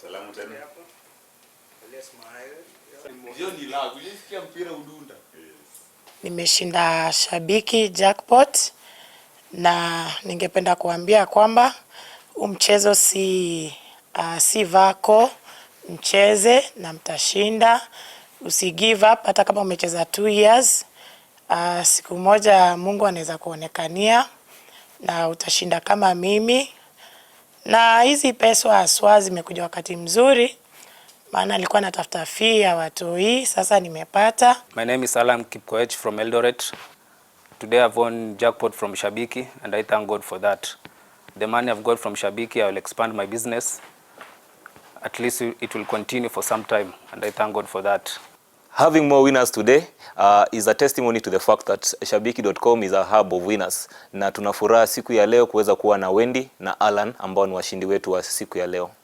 Salamu tena. Nimeshinda shabiki jackpot na ningependa kuambia kwamba mchezo si vako, mcheze na mtashinda. Usi give up hata kama umecheza 2 years. Siku moja Mungu anaweza kuonekania na utashinda kama mimi. Na hizi pesa aswa zimekuja wakati mzuri, maana nilikuwa natafuta fee ya watoi, sasa nimepata. My name is Allan from Eldoret. Today I've won jackpot from Shabiki and I thank God for that. The money I've got from Shabiki, I will expand my business. At least it will continue for some time and I thank God for that. Having more winners today is a testimony to the fact that Shabiki.com is a hub of winners. Na tunafuraha siku ya leo kuweza kuwa na Wendy na Allan ambao ni washindi wetu wa siku ya leo.